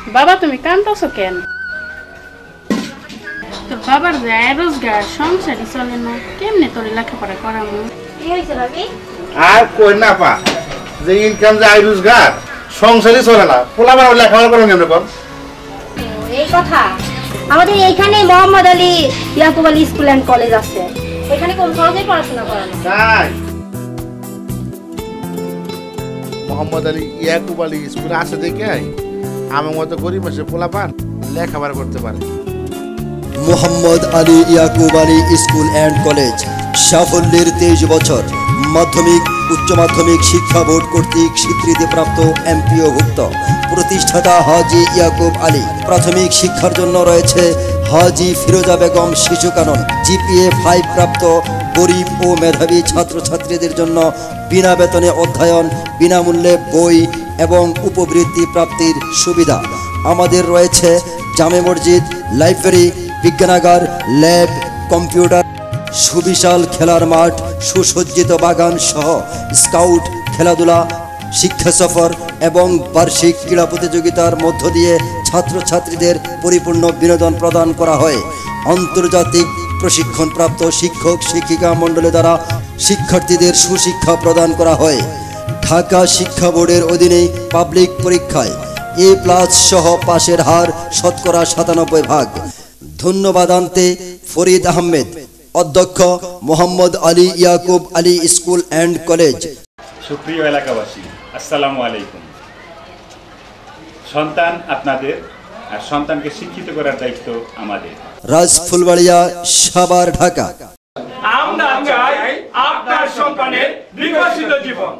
বাবা তুমি কাঁদতেছো কেন? তোর বাবার যে আয় রোজগার সংসারই চলে না, কেমনে তোর লেখাপড়া করামু? কি হয়েছে ভাবি? আর কই না পা, যে ইনকাম যে আয় রোজগার সংসারই চলে না, পোলাপান লেখাপড়া করেন কেমনে কর? এই কথা, আমাদের এইখানে Mohammad Ali Yakub Ali school and college আছে, এখানে কোন খরচে পড়াশোনা করানো? তাই মোহাম্মদ আলী ইয়াকুব আলী স্কুলে আছে দেখে আমার মতো গরিব মানুষের পোলাপান লেখাপড়া করতে পারে। Mohammad Ali Yakub Ali school and college সাফল্যের 23 বছর, মাধ্যমিক উচ্চ মাধ্যমিক শিক্ষা বোর্ড কর্তৃক স্বীকৃতিপ্রাপ্ত এমপিওভুক্ত। প্রতিষ্ঠাতা হাজী ইয়াকুব আলী। প্রাথমিক শিক্ষার জন্য রয়েছে হাজী ফিরোজা বেগম শিশু কানন। জিপিএ 5 প্রাপ্ত গরিব ও মেধাবী ছাত্রছাত্রীদের জন্য বিনা বেতনে অধ্যয়ন, বিনামূল্যে বই এবং উপবৃত্তি প্রাপ্তির সুবিধা। আমাদের রয়েছে জামে মসজিদ, লাইব্রেরি, বিজ্ঞানাগার, ল্যাব, কম্পিউটার, সুবিশাল খেলার মাঠ, সুসজ্জিত বাগান সহ স্কাউট, খেলাধুলা, শিক্ষা সফর এবং বার্ষিক ক্রীড়া প্রতিযোগিতার মধ্য দিয়ে ছাত্রছাত্রীদের পরিপূর্ণ বিনোদন প্রদান করা হয়। আন্তর্জাতিক প্রশিক্ষণপ্রাপ্ত শিক্ষক শিক্ষিকা মণ্ডলী দ্বারা শিক্ষার্থীদের সুশিক্ষা প্রদান করা হয়। ঢাকা শিক্ষা বোর্ডের অধীনে পাবলিক পরীক্ষায় A+ সহ পাশের হার 97% ধন্যবাদ আনতে ফরিদ আহমেদ, অধ্যক্ষ Mohammad Ali Yakub Ali school and college. সুপ্রিয় এলাকাবাসী, আসসালামু আলাইকুম। সন্তান আপনাদের, আর সন্তানকে শিক্ষিত করার দায়িত্ব আমাদের। রাজফুলবাড়িয়া, সাভার, ঢাকা। আমরা চাই আপনার সন্তানের বিকশিত জীবন।